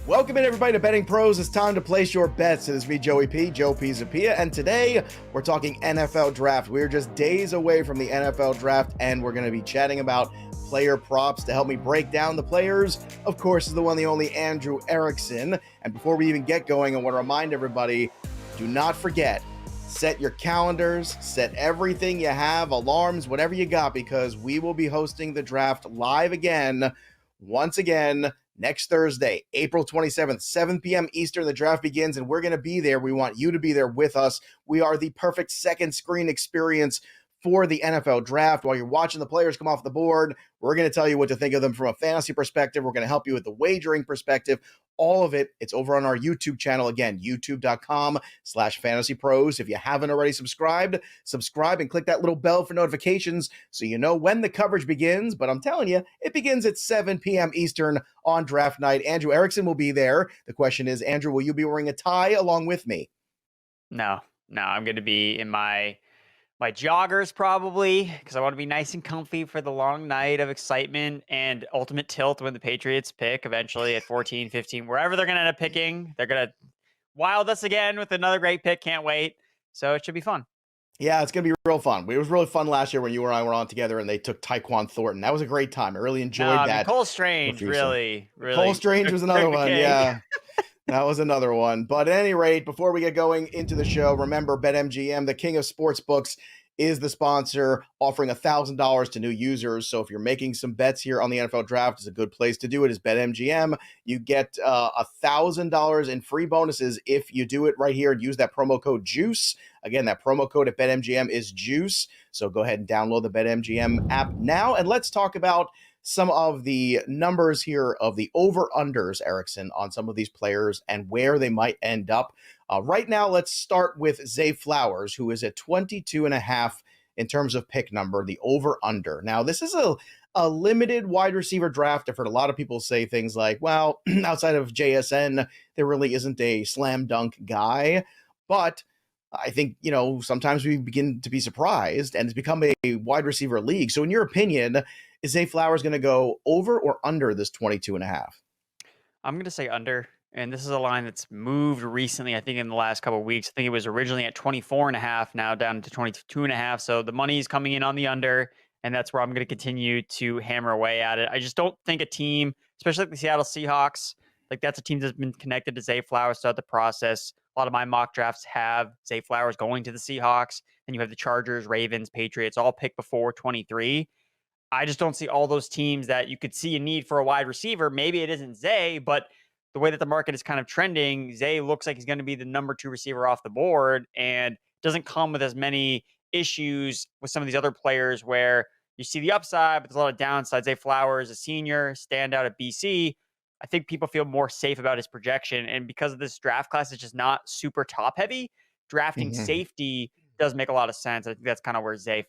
Welcome in, everybody, to Betting Pros. It's time to place your bets. It is me, Joey P, Joe P Zapia, and today we're talking NFL Draft. We're just days away from the NFL Draft, and we're going to be chatting about player props. To help me break down the players, of course, is the one, the only Andrew Erickson. And before we even get going, I want to remind everybody, do not forget, set your calendars, set everything you have, alarms, whatever you got, because we will be hosting the draft live again, once again, next Thursday, April 27th, 7 p.m. Eastern. The draft begins, and we're going to be there. We want you to be there with us. We are the perfect second screen experience for the NFL Draft. While you're watching the players come off the board, we're going to tell you what to think of them from a fantasy perspective. We're going to help you with the wagering perspective. All of it, it's over on our YouTube channel. Again, youtube.com/fantasypros. If you haven't already subscribed, subscribe and click that little bell for notifications so you know when the coverage begins. But I'm telling you, it begins at 7 p.m. Eastern on draft night. Andrew Erickson will be there. The question is, Andrew, will you be wearing a tie along with me? No, I'm going to be in my joggers probably, because I want to be nice and comfy for the long night of excitement and ultimate tilt when the Patriots pick eventually at 14, 15, wherever they're going to end up picking. They're going to wild us again with another great pick. Can't wait. So it should be fun. Yeah, it's going to be real fun. It was really fun last year when you and I were on together and they took Tyquan Thornton. That was a great time. I really enjoyed that. Cole Strange, really. Cole Strange was another one. Yeah. That was another one. But at any rate, before we get going into the show, remember BetMGM, the king of sportsbooks, is the sponsor, offering $1,000 to new users. So if you're making some bets here on the NFL Draft, it's a good place to do it. Is BetMGM. You get $1,000 in free bonuses if you do it right here and use that promo code JUICE. Again, that promo code at BetMGM is JUICE. So go ahead and download the BetMGM app now. And let's talk about some of the numbers here of the over-unders, Erickson, on some of these players and where they might end up. Right now, let's start with Zay Flowers, who is at 22.5 in terms of pick number, the over-under. Now, this is a limited wide receiver draft. I've heard a lot of people say things like, well, outside of JSN, there really isn't a slam dunk guy. But I think, sometimes we begin to be surprised, and it's become a wide receiver league. So in your opinion, is Zay Flowers going to go over or under this 22.5? I'm going to say under. And this is a line that's moved recently, I think, in the last couple of weeks. I think it was originally at 24.5, now down to 22.5. So the money is coming in on the under, and that's where I'm going to continue to hammer away at it. I just don't think a team, especially like the Seattle Seahawks, like that's a team that's been connected to Zay Flowers throughout the process. A lot of my mock drafts have Zay Flowers going to the Seahawks. Then you have the Chargers, Ravens, Patriots, all picked before 23. I just don't see all those teams that you could see a need for a wide receiver. Maybe it isn't Zay, but the way that the market is kind of trending, Zay looks like he's going to be the number 2 receiver off the board and doesn't come with as many issues with some of these other players where you see the upside, but there's a lot of downsides. Zay Flowers, a senior, standout at BC. I think people feel more safe about his projection. And because of this draft class, it's just not super top heavy. Drafting safety does make a lot of sense. I think that's kind of where Zay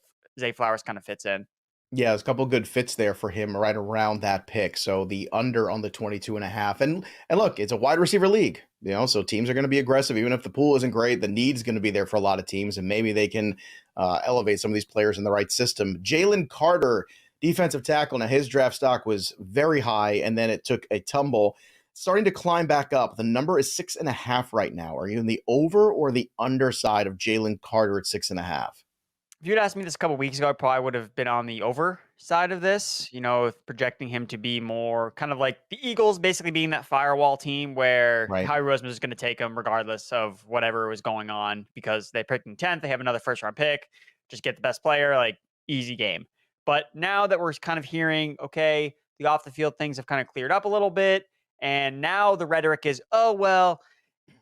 Flowers kind of fits in. Yeah, there's a couple good fits there for him right around that pick. So the under on the 22.5. And look, it's a wide receiver league, so teams are going to be aggressive. Even if the pool isn't great, the need's going to be there for a lot of teams, and maybe they can elevate some of these players in the right system. Jalen Carter, defensive tackle. Now, his draft stock was very high, and then it took a tumble. Starting to climb back up. The number is 6.5 right now. Are you in the over or the under side of Jalen Carter at 6.5? If you'd asked me this a couple of weeks ago, I probably would have been on the over side of this, projecting him to be more kind of like the Eagles, basically being that firewall team where Howie Roseman is going to take him regardless of whatever was going on because they picked in 10th. They have another first round pick. Just get the best player, like easy game. But now that we're kind of hearing, okay, the off the field things have kind of cleared up a little bit. And now the rhetoric is, oh, well,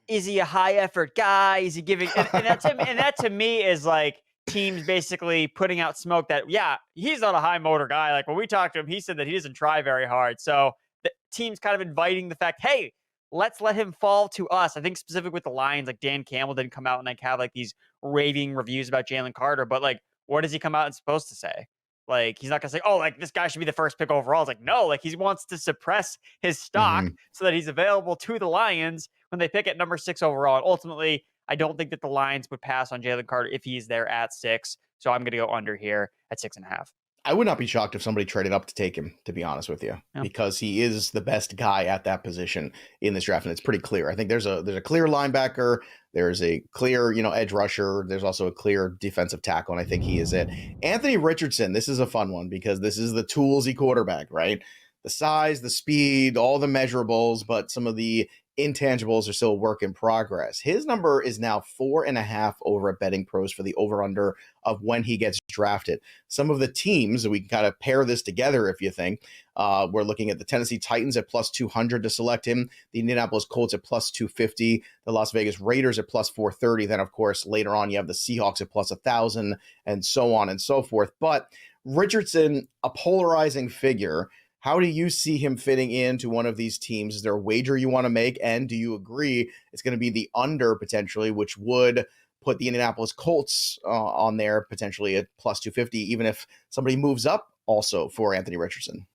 is he a high effort guy? Is he giving, and that to me is like, teams basically putting out smoke that, yeah, he's not a high motor guy. Like when we talked to him, he said that he doesn't try very hard. So the team's kind of inviting the fact, hey, let's let him fall to us. I think specific with the Lions, like Dan Campbell didn't come out and like have like these raving reviews about Jalen Carter, but like, what does he come out and supposed to say? Like, he's not going to say, oh, like this guy should be the first pick overall. It's like, no, like he wants to suppress his stock so that he's available to the Lions when they pick at number 6 overall. And ultimately, I don't think that the Lions would pass on Jalen Carter if he's there at 6. So I'm going to go under here at 6.5. I would not be shocked if somebody traded up to take him, to be honest with you, Yeah. because he is the best guy at that position in this draft, and it's pretty clear. I think there's a clear linebacker, there's a clear, edge rusher, there's also a clear defensive tackle, and I think he is it. Anthony Richardson, this is a fun one because this is the toolsy quarterback, right? The size, the speed, all the measurables, but some of the intangibles are still a work in progress. His number is now 4.5 over at Betting Pros for the over-under of when he gets drafted. Some of the teams, we can kind of pair this together if you think. We're looking at the Tennessee Titans at plus 200 to select him, the Indianapolis Colts at plus 250, the Las Vegas Raiders at plus 430. Then, of course, later on, you have the Seahawks at plus 1,000 and so on and so forth. But Richardson, a polarizing figure. How do you see him fitting into one of these teams? Is there a wager you want to make? And do you agree it's going to be the under potentially, which would put the Indianapolis Colts on there potentially at plus 250, even if somebody moves up also for Anthony Richardson?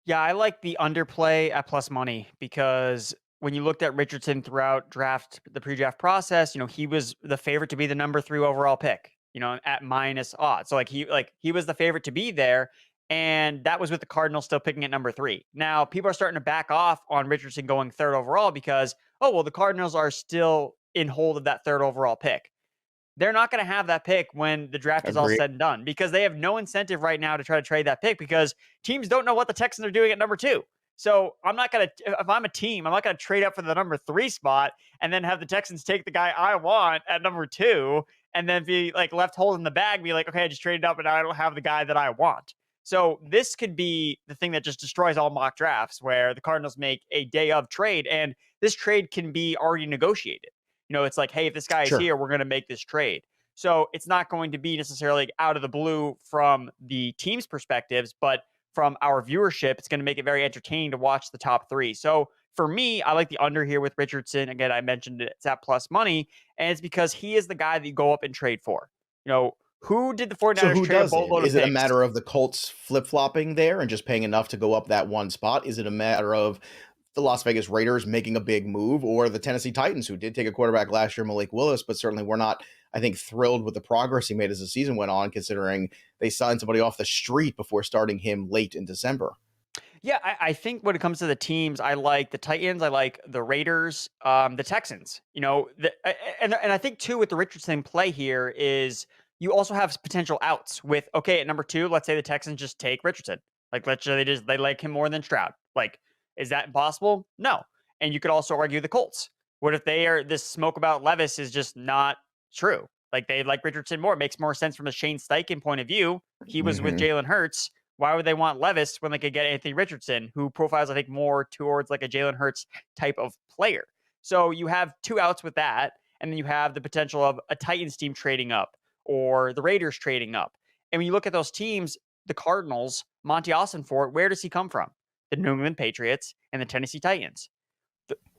Yeah, I like the underplay at plus money because when you looked at Richardson throughout the pre-draft process, he was the favorite to be the number 3 overall pick, at minus odds. So he was the favorite to be there. And that was with the Cardinals still picking at number 3. Now, people are starting to back off on Richardson going 3rd overall because, the Cardinals are still in hold of that 3rd overall pick. They're not going to have that pick when the draft is all said and done because they have no incentive right now to try to trade that pick because teams don't know what the Texans are doing at number 2. So if I'm a team, I'm not going to trade up for the number 3 spot and then have the Texans take the guy I want at number 2 and then be left holding the bag, be like, okay, I just traded up and now I don't have the guy that I want. So this could be the thing that just destroys all mock drafts where the Cardinals make a day of trade and this trade can be already negotiated. It's like, hey, if this guy is here, we're going to make this trade. So it's not going to be necessarily out of the blue from the team's perspectives, but from our viewership, it's going to make it very entertaining to watch the top 3. So for me, I like the under here with Richardson. Again, I mentioned it's at plus money, and it's because he is the guy that you go up and trade for. Who did the 49ers So who trade a does it? boatload of Is it a picks? matter of the Colts flip-flopping there and just paying enough to go up that one spot? Is it a matter of the Las Vegas Raiders making a big move, or the Tennessee Titans, who did take a quarterback last year, Malik Willis, but certainly were not, I think, thrilled with the progress he made as the season went on, considering they signed somebody off the street before starting him late in December? Yeah, I think when it comes to the teams, I like the Titans, I like the Raiders, the Texans. And I think too with the Richardson play here is you also have potential outs with at number 2, let's say the Texans just take Richardson. Let's say they like him more than Stroud. Is that impossible? No. And you could also argue the Colts. What if this smoke about Levis is just not true? They like Richardson more. It makes more sense from a Shane Steichen point of view. He was with Jalen Hurts. Why would they want Levis when they could get Anthony Richardson, who profiles, I think, more towards a Jalen Hurts type of player? So you have 2 outs with that, and then you have the potential of a Titans team trading up or the Raiders trading up. And when you look at those teams, the Cardinals, Monty Ossenfort, where does he come from? The New England Patriots and the Tennessee Titans.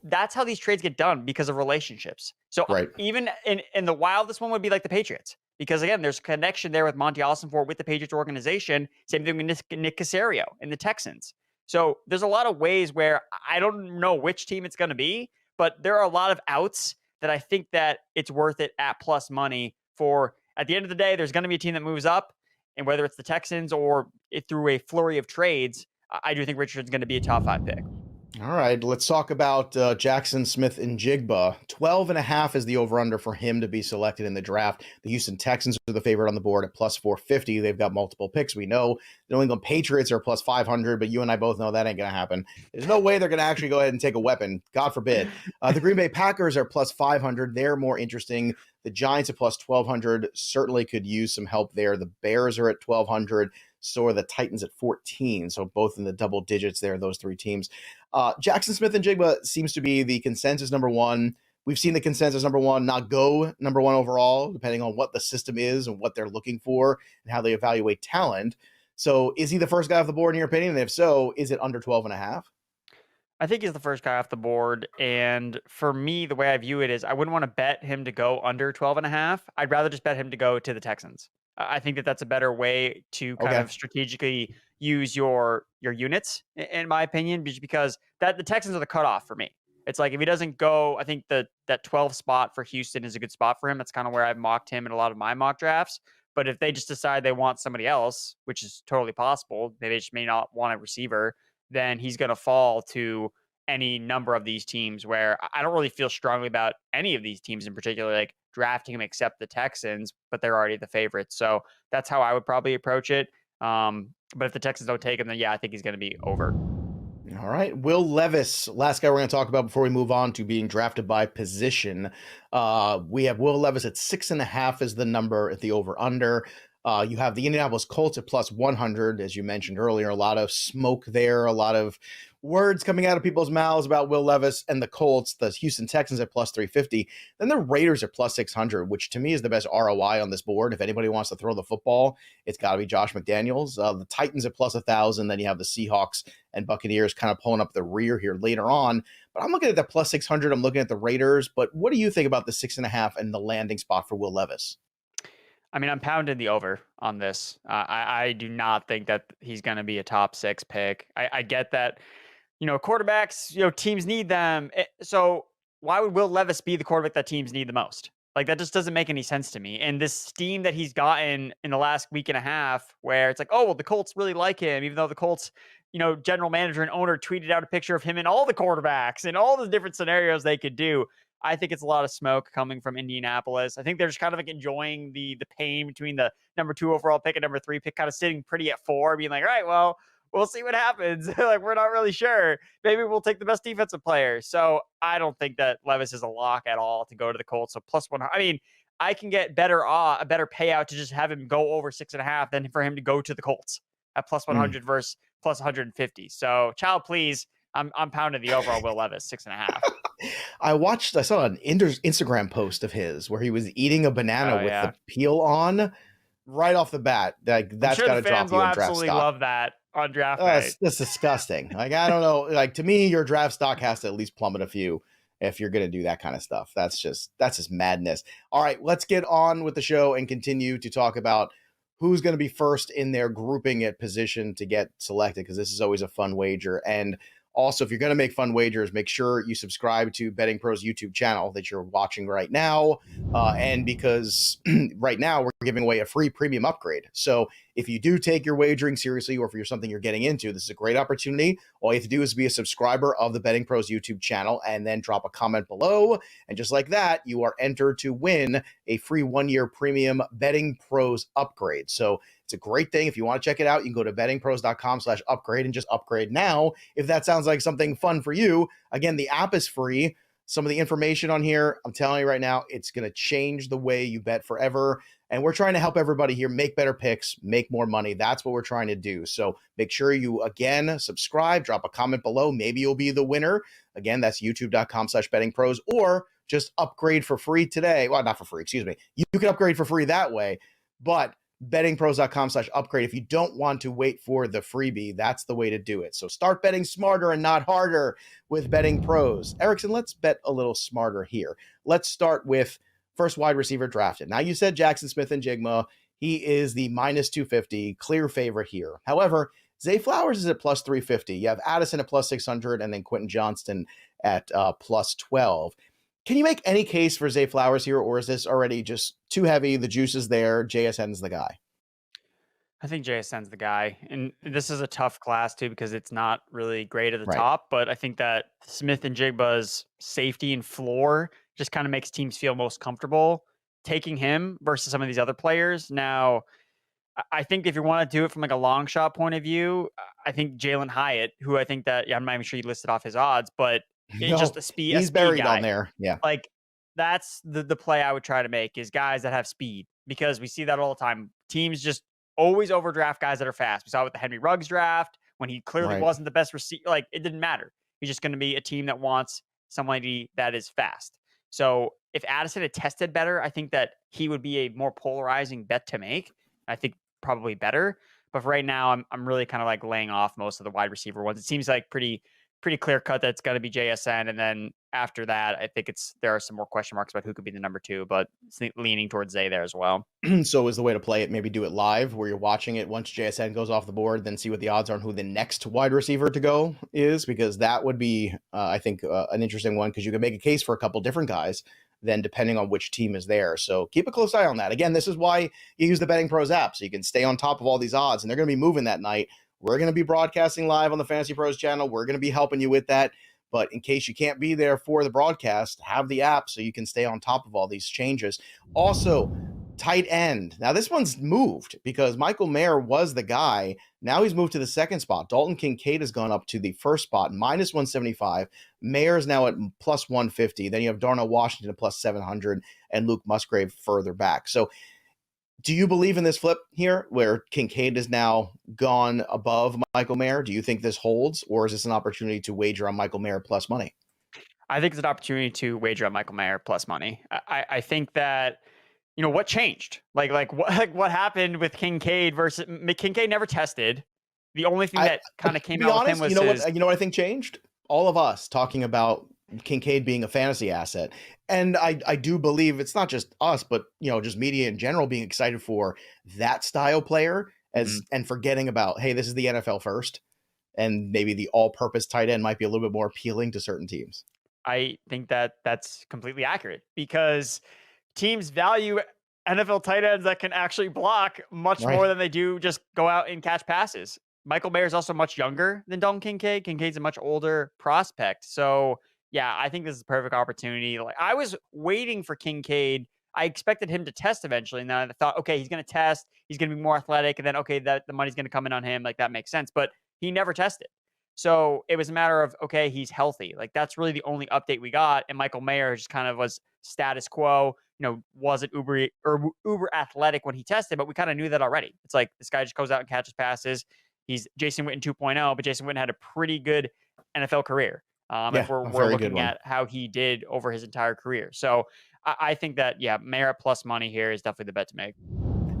That's how these trades get done because of relationships. So even in the wildest one would be like the Patriots. Because again, there's a connection there with Monty Ossenfort with the Patriots organization. Same thing with Nick Caserio and the Texans. So there's a lot of ways where I don't know which team it's going to be, but there are a lot of outs that I think that it's worth it at plus money for. At the end of the day, there's going to be a team that moves up, and whether it's the Texans or through a flurry of trades, I do think Richardson's going to be a top 5 pick. All right, let's talk about Jaxson Smith-Njigba. 12.5 is the over-under for him to be selected in the draft. The Houston Texans are the favorite on the board at plus 450. They've got multiple picks. We know the New England Patriots are plus 500, but you and I both know that ain't going to happen. There's no way they're going to actually go ahead and take a weapon. God forbid. The Green Bay Packers are plus 500. They're more interesting. The Giants at plus 1,200 certainly could use some help there. The Bears are at 1,200. So are the Titans at 14. So both in the double digits there, those 3 teams. Jaxson Smith-Njigba seems to be the consensus number 1. We've seen the consensus number 1 not go number 1 overall, depending on what the system is and what they're looking for and how they evaluate talent. So is he the first guy off the board in your opinion? And if so, is it under 12.5? I think he's the first guy off the board. And for me, the way I view it is I wouldn't want to bet him to go under 12.5. I'd rather just bet him to go to the Texans. I think that that's a better way to kind of strategically use your units, in my opinion, because the Texans are the cutoff for me. It's like if he doesn't go, I think that 12 spot for Houston is a good spot for him. That's kind of where I've mocked him in a lot of my mock drafts. But if they just decide they want somebody else, which is totally possible, they just may not want a receiver, then he's going to fall to any number of these teams where I don't really feel strongly about any of these teams in particular, like drafting him except the Texans, but they're already the favorites. So that's how I would probably approach it. But if the Texans don't take him, then yeah, I think he's going to be over. All right. Will Levis, last guy we're going to talk about before we move on to being drafted by position. We have Will Levis at 6.5 is the number at the over-under. You have the Indianapolis Colts at plus 100, as you mentioned earlier. A lot of smoke there, a lot of words coming out of people's mouths about Will Levis and the Colts. The Houston Texans at plus 350. Then the Raiders at plus 600, which to me is the best ROI on this board. If anybody wants to throw the football, it's got to be Josh McDaniels. The Titans at plus 1,000. Then you have the Seahawks and Buccaneers kind of pulling up the rear here later on. But I'm looking at the plus 600. I'm looking at the Raiders. But what do you think about the 6.5 and the landing spot for Will Levis? I mean, I'm pounding the over on this. I do not think that he's going to be a top 6 pick. I get that, quarterbacks, teams need them. So why would Will Levis be the quarterback that teams need the most? Like, that just doesn't make any sense to me. And this steam that he's gotten in the last week and a half, where it's like, oh, well, the Colts really like him, even though the Colts, general manager and owner tweeted out a picture of him and all the quarterbacks and all the different scenarios they could do. I think it's a lot of smoke coming from Indianapolis. I think they're just kind of like enjoying the pain between the number 2 overall pick and number 3 pick, kind of sitting pretty at 4, being like, all right, well, we'll see what happens. Like, we're not really sure. Maybe we'll take the best defensive player. So I don't think that Levis is a lock at all to go to the Colts. So plus 100. I mean, I can get a better payout to just have him go over 6.5 than for him to go to the Colts at plus 100 versus plus 150. So child, please. I'm pounding the over on Will Levis 6.5. I saw an Instagram post of his where he was eating a banana with the peel on right off the bat. That's got to drop you in draft stock. Absolutely love that on draft night. That's disgusting. Like, I don't know. Like, to me, your draft stock has to at least plummet a few if you're going to do that kind of stuff. That's just madness. All right, let's get on with the show and continue to talk about who's going to be first in their grouping at position to get selected, because this is always a fun wager. And also, if you're going to make fun wagers, make sure you subscribe to Betting Pros YouTube channel that you're watching right now. And because right now we're giving away a free premium upgrade. So if you do take your wagering seriously, or if you're something you're getting into, this is a great opportunity. All you have to do is be a subscriber of the Betting Pros YouTube channel and then drop a comment below. And just like that, you are entered to win a free 1-year premium Betting Pros upgrade. So it's a great thing. If you want to check it out, you can go to bettingpros.com/upgrade and just upgrade now. If that sounds like something fun for you, again, the app is free. Some of the information on here, I'm telling you right now, it's going to change the way you bet forever. And we're trying to help everybody here make better picks, make more money. That's what we're trying to do. So make sure you, again, subscribe, drop a comment below. Maybe you'll be the winner. Again, that's youtube.com/bettingpros, or just upgrade for free today. Well, not for free, excuse me. You can upgrade for free that way, but bettingpros.com/upgrade. If you don't want to wait for the freebie, that's the way to do it. So start betting smarter and not harder with Betting Pros. Erickson, let's bet a little smarter here. Let's start with first wide receiver drafted. Now, you said Jaxson Smith-Njigba. He is the minus 250, clear favorite here. However, Zay Flowers is at plus 350. You have Addison at plus 600, and then Quentin Johnston at plus 12. Can you make any case for Zay Flowers here, or is this already just too heavy? The juice is there. JSN's the guy. I think JSN's the guy. And this is a tough class, too, because it's not really great at the top. But I think that Smith-Njigba's safety and floor just kind of makes teams feel most comfortable taking him versus some of these other players. Now, I think if you want to do it from like a long shot point of view, I think Jalen Hyatt, who I think that, I'm not even sure you listed off his odds, but it's just a speed. He's buried on there. Yeah. Like, that's the play I would try to make, is guys that have speed, because we see that all the time. Teams just always overdraft guys that are fast. We saw it with the Henry Ruggs draft when he clearly wasn't the best receiver. Like, it didn't matter. He's just going to be a team that wants somebody that is fast. So if Addison had tested better, I think that he would be a more polarizing bet to make. I think probably better. But for right now, I'm really kind of like laying off most of the wide receiver ones. It seems like pretty clear cut that it's going to be JSN. And then after that, I think there are some more question marks about who could be the number 2, but it's leaning towards Zay there as well. So is the way to play it, maybe do it live where you're watching it once JSN goes off the board, then see what the odds are on who the next wide receiver to go is, because that would be, I think, an interesting one, because you can make a case for a couple different guys. then depending on which team is there. So keep a close eye on that. Again, this is why you use the Betting Pros app, so you can stay on top of all these odds, and they're going to be moving that night. We're going to be broadcasting live on the Fantasy Pros channel. We're going to be helping you with that. But in case you can't be there for the broadcast, have the app so you can stay on top of all these changes. Also, tight end. Now, this one's moved because Michael Mayer was the guy. Now he's moved to the second spot. Dalton Kincaid has gone up to the first spot, minus 175. Mayer is now at plus 150. Then you have Darnell Washington at plus 700 and Luke Musgrave further back. So do you believe in this flip here where Kincaid is now gone above Michael Mayer? Do you think this holds, or is this an opportunity to wager on Michael Mayer plus money? I think it's an opportunity to wager on Michael Mayer plus money. I think that, what changed? What happened with Kincaid versus Kincaid never tested. The only thing that kind of came out with him was you know what I think changed? All of us talking about Kincaid being a fantasy asset. And I do believe it's not just us, but just media in general being excited for that style player and forgetting about, hey, this is the NFL first, and maybe the all-purpose tight end might be a little bit more appealing to certain teams. I think that that's completely accurate because teams value NFL tight ends that can actually block much more than they do just go out and catch passes. Michael Mayer is also much younger than Dalton Kincaid. Kincaid's a much older prospect. So yeah, I think this is a perfect opportunity. Like, I was waiting for Kincaid. I expected him to test eventually. And then I thought, okay, he's going to test. He's going to be more athletic. And then, okay, that the money's going to come in on him. Like, that makes sense. But he never tested. So it was a matter of, okay, he's healthy. Like, that's really the only update we got. And Michael Mayer just kind of was status quo, wasn't uber athletic when he tested, but we kind of knew that already. It's like, this guy just goes out and catches passes. He's Jason Witten 2.0, but Jason Witten had a pretty good NFL career. If we're looking at how he did over his entire career. So I think that, Mayer plus money here is definitely the bet to make.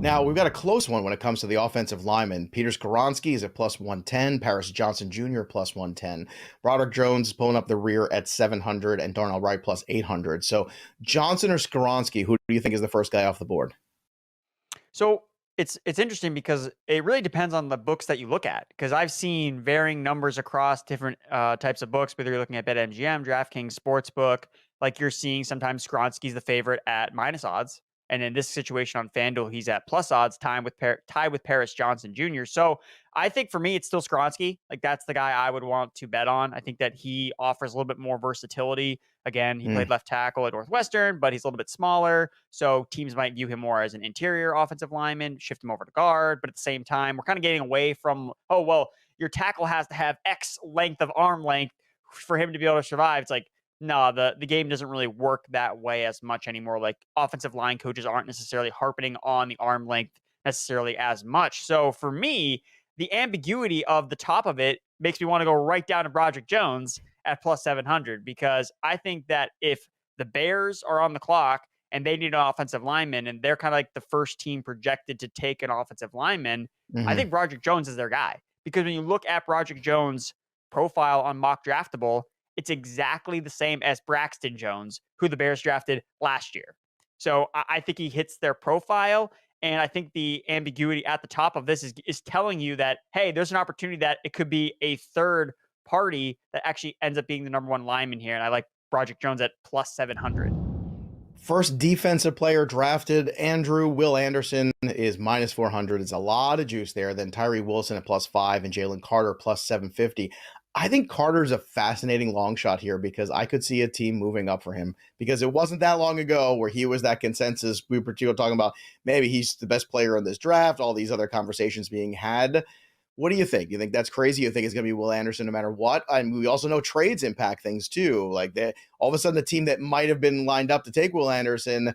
Now, we've got a close one when it comes to the offensive linemen. Peter Skoronski is at plus 110. Paris Johnson Jr. plus 110. Broderick Jones is pulling up the rear at 700, and Darnell Wright plus 800. So Johnson or Skoronski, who do you think is the first guy off the board? So it's interesting because it really depends on the books that you look at, because I've seen varying numbers across different types of books, whether you're looking at BetMGM, DraftKings, Sportsbook. Like, you're seeing sometimes Skoronski's the favorite at minus odds. And in this situation on FanDuel, he's at plus odds, tied with Paris Johnson Jr. So I think for me, it's still Skoronski. Like, that's the guy I would want to bet on. I think that he offers a little bit more versatility. Again, he played left tackle at Northwestern, but he's a little bit smaller. So teams might view him more as an interior offensive lineman, shift him over to guard. But at the same time, we're kind of getting away from, your tackle has to have X length of arm length for him to be able to survive. It's like, no, the game doesn't really work that way as much anymore. Like, offensive line coaches aren't necessarily harping on the arm length necessarily as much. So for me, the ambiguity of the top of it makes me want to go right down to Broderick Jones at plus 700, because I think that if the Bears are on the clock and they need an offensive lineman and they're kind of like the first team projected to take an offensive lineman, I think Broderick Jones is their guy. Because when you look at Broderick Jones' profile on Mock Draftable, it's exactly the same as Braxton Jones, who the Bears drafted last year. So I think he hits their profile. And I think the ambiguity at the top of this is telling you that, hey, there's an opportunity that it could be a third party that actually ends up being the number one lineman here. And I like Broderick Jones at plus 700. First defensive player drafted, Will Anderson is minus 400. It's a lot of juice there. Then Tyree Wilson at plus 5 and Jalen Carter plus 750. I think Carter's a fascinating long shot here because I could see a team moving up for him, because it wasn't that long ago where he was that consensus. We were talking about maybe he's the best player in this draft, all these other conversations being had. What do you think? You think that's crazy? You think it's going to be Will Anderson no matter what? I mean, we also know trades impact things too. Like, all of a sudden the team that might have been lined up to take Will Anderson,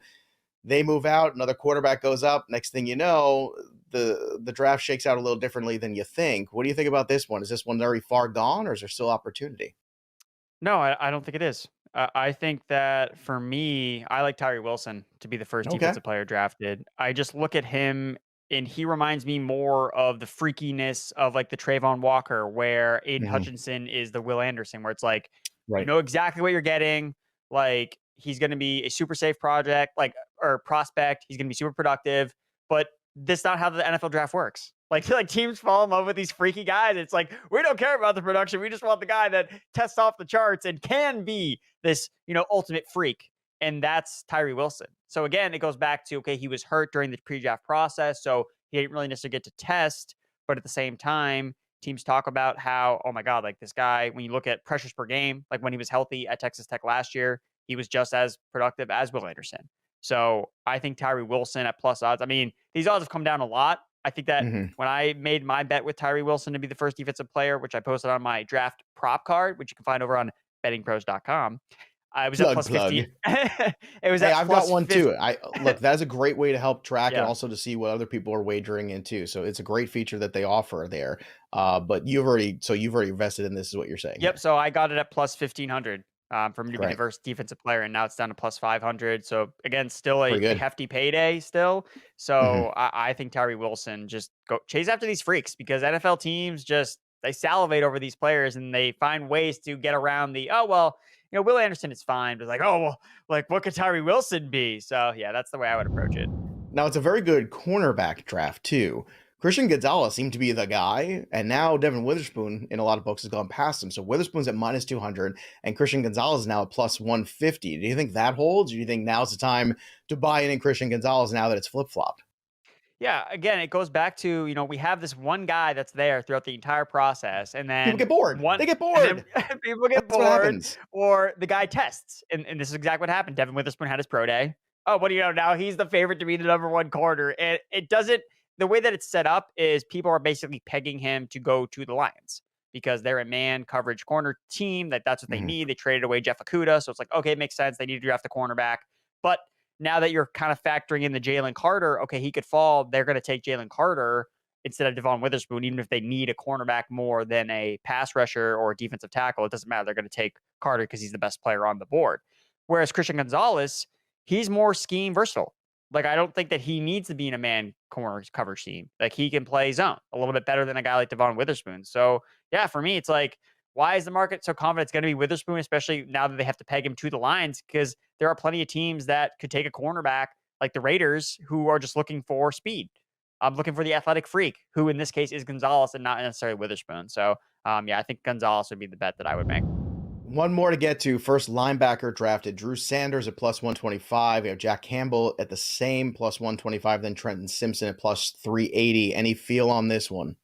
they move out, another quarterback goes up. Next thing you know, the draft shakes out a little differently than you think. What do you think about this one? Is this one very far gone, or is there still opportunity? No, I don't think it is. I think that for me, I like Tyree Wilson to be the first defensive player drafted. I just look at him and he reminds me more of the freakiness of like the Trayvon Walker, where Aiden Hutchinson is the Will Anderson, where it's like, you know exactly what you're getting. Like, he's going to be a super safe prospect. He's going to be super productive, but that's not how the NFL draft works. Like teams fall in love with these freaky guys. It's like, we don't care about the production. We just want the guy that tests off the charts and can be this, ultimate freak. and that's Tyree Wilson. So again, it goes back to, okay, he was hurt during the pre-draft process, so he didn't really necessarily get to test. But at the same time, teams talk about how, oh my God, like this guy, when you look at pressures per game, like when he was healthy at Texas Tech last year, he was just as productive as Will Anderson. So I think Tyree Wilson at plus odds. I mean, these odds have come down a lot. I think that when I made my bet with Tyree Wilson to be the first defensive player, which I posted on my draft prop card, which you can find over on bettingpros.com, I was at plus 50. It was hey, at I've plus got one 50. too. Look, that's a great way to help track and Yeah. also to see what other people are wagering into. So it's a great feature that they offer there. But you've already invested in this, is what you're saying. Yep. Here. So I got it at plus 1,500 for me to be the Right. first defensive player, and now it's down to plus 500. So again, still Pretty a good. hefty payday still. So I think Tyree Wilson, just go chase after these freaks, because NFL teams just, they salivate over these players and they find ways to get around the, oh, well, you know, Will Anderson is fine, but like, oh, well, like what could Tyree Wilson be? So yeah, that's the way I would approach it. Now it's a very good cornerback draft too. Christian Gonzalez seemed to be the guy, and now Devin Witherspoon in a lot of books has gone past him. So Witherspoon's at minus 200, and Christian Gonzalez is now at plus 150. Do you think that holds? Or do you think now's the time to buy in Christian Gonzalez now that it's flip-flopped? Yeah, again, it goes back to, you know, we have this one guy that's there throughout the entire process, and People then get bored. They get and then bored. people get That's what bored, happens. or the guy tests. And this is exactly what happened. Devin Witherspoon had his pro day. Oh, what do you know? Now he's the favorite to be the number one corner. And it doesn't, the way that it's set up is people are basically pegging him to go to the Lions because they're a man coverage corner team. That's what they need. They traded away Jeff Okudah. So it's like, okay, it makes sense. They need to draft the cornerback. But now that you're kind of factoring in the Jalen Carter, okay, he could fall. They're going to take Jalen Carter instead of Devon Witherspoon, even if they need a cornerback more than a pass rusher or a defensive tackle. It doesn't matter. They're going to take Carter because he's the best player on the board. Whereas Christian Gonzalez, he's more scheme versatile. Like, I don't think that he needs to be in a man corner coverage team. Like, he can play zone a little bit better than a guy like Devon Witherspoon. So, yeah, for me, it's like, why is the market so confident it's going to be Witherspoon, especially now that they have to peg him to the Lions? Because there are plenty of teams that could take a cornerback, like the Raiders, who are just looking for speed. I'm looking for the athletic freak, who in this case is Gonzalez and not necessarily Witherspoon. So, yeah, I think Gonzalez would be the bet that I would make. One more to get to. First linebacker drafted, Drew Sanders at plus 125. We have Jack Campbell at the same plus 125. Then Trenton Simpson at plus 380. Any feel on this one?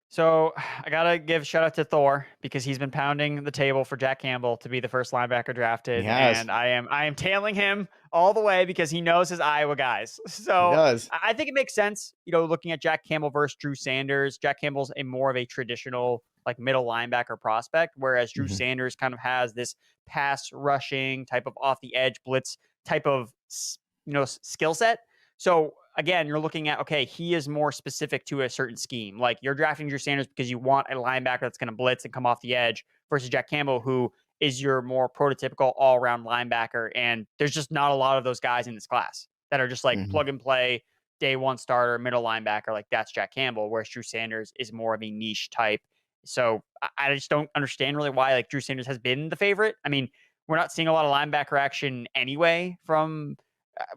So I gotta give shout out to Thor because he's been pounding the table for Jack Campbell to be the first linebacker drafted, and I am tailing him all the way because he knows his Iowa guys. He So does. I think it makes sense, you know, looking at Jack Campbell versus Drew Sanders. Jack Campbell's a more of a traditional like middle linebacker prospect, whereas Drew Sanders kind of has this pass rushing type of off the edge blitz type of skill set. So again, you're looking at, okay, he is more specific to a certain scheme. Like you're drafting Drew Sanders because you want a linebacker that's going to blitz and come off the edge versus Jack Campbell, who is your more prototypical all-around linebacker. And there's just not a lot of those guys in this class that are just like plug and play, day one starter, middle linebacker. Like that's Jack Campbell, whereas Drew Sanders is more of a niche type. So I just don't understand really why like Drew Sanders has been the favorite. I mean, we're not seeing a lot of linebacker action anyway from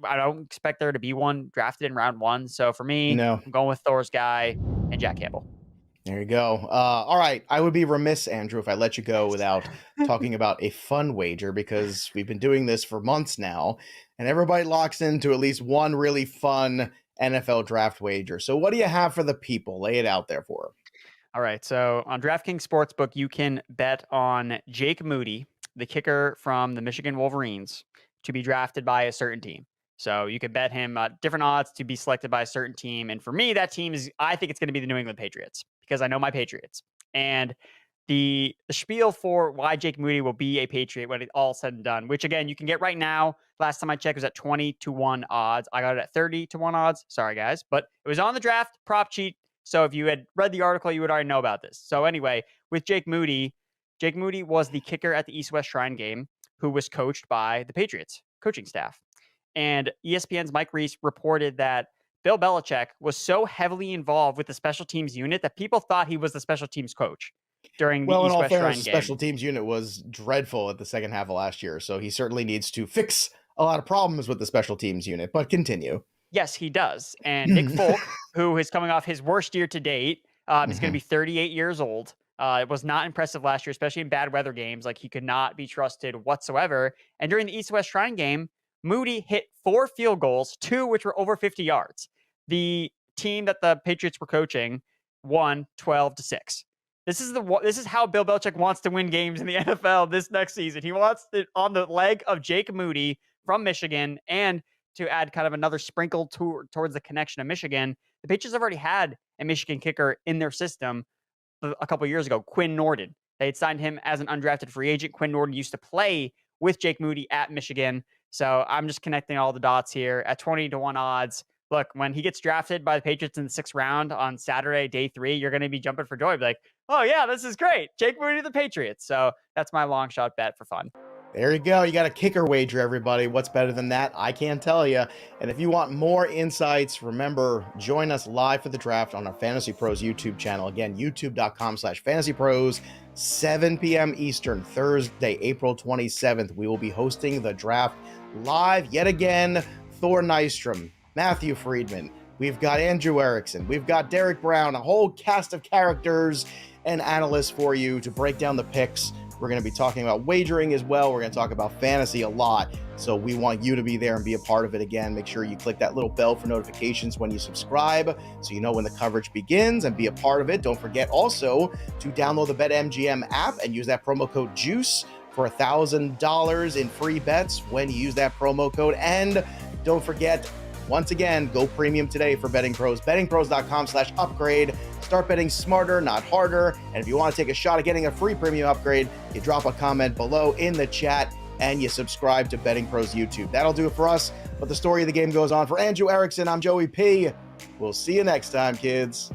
I don't expect there to be one drafted in round one. So for me, No. I'm going with Thor's guy and Jack Campbell. There you go. All right. I would be remiss, Andrew, if I let you go without talking about a fun wager, because we've been doing this for months now, and everybody locks into at least one really fun NFL draft wager. So what do you have for the people? Lay it out there for them. All right. So on DraftKings Sportsbook, you can bet on Jake Moody, the kicker from the Michigan Wolverines, to be drafted by a certain team. So you could bet him different odds to be selected by a certain team. And for me, that team is, I think it's going to be the New England Patriots because I know my Patriots. And the spiel for why Jake Moody will be a Patriot when it's all said and done, which again, you can get right now. Last time I checked was at 20-1 odds. I got it at 30-1 odds. Sorry, guys. But it was on the draft prop cheat. So if you had read the article, you would already know about this. So anyway, with Jake Moody was the kicker at the East-West Shrine game who was coached by the Patriots coaching staff. And ESPN's Mike Reese reported that Bill Belichick was so heavily involved with the special teams unit that people thought he was the special teams coach during the East-West Shrine game. The special teams unit was dreadful at the second half of last year, so he certainly needs to fix a lot of problems with the special teams unit, but continue. Yes, he does. And Nick Folk, who is coming off his worst year to date, is going to be 38 years old. It was not impressive last year, especially in bad weather games. Like, he could not be trusted whatsoever. And during the East-West Shrine game, Moody hit 4 field goals, 2 which were over 50 yards. The team that the Patriots were coaching won 12-6. This is how Bill Belichick wants to win games in the NFL this next season. He wants it on the leg of Jake Moody from Michigan, and to add kind of another sprinkle towards the connection of Michigan, the Patriots have already had a Michigan kicker in their system a couple years ago, Quinn Nordin. They had signed him as an undrafted free agent. Quinn Nordin used to play with Jake Moody at Michigan. So I'm just connecting all the dots here at 20-1 odds. Look, when he gets drafted by the Patriots in the 6th round on Saturday, day 3, you're going to be jumping for joy. Be like, oh yeah, this is great. Jake Moody to the Patriots. So that's my long shot bet for fun. There you go. You got a kicker wager, everybody. What's better than that? I can't tell you. And if you want more insights, remember, join us live for the draft on our Fantasy Pros YouTube channel. Again, youtube.com/fantasypros, 7 p.m. Eastern, Thursday, April 27th. We will be hosting the draft live yet again. Thor Nystrom, Matthew Friedman. We've got Andrew Erickson. We've got Derek Brown, a whole cast of characters and analysts for you to break down the picks. We're going to be talking about wagering as well. We're going to talk about fantasy a lot. So we want you to be there and be a part of it. Again, make sure you click that little bell for notifications when you subscribe so you know when the coverage begins and be a part of it. Don't forget also to download the BetMGM app and use that promo code JUICE for $1,000 in free bets when you use that promo code. And don't forget, once again, go premium today for Betting Pros. BettingPros.com/upgrade. Start betting smarter, not harder. And if you want to take a shot at getting a free premium upgrade, you drop a comment below in the chat and you subscribe to Betting Pros YouTube. That'll do it for us. But the story of the game goes on. For Andrew Erickson, I'm Joey P. We'll see you next time, kids.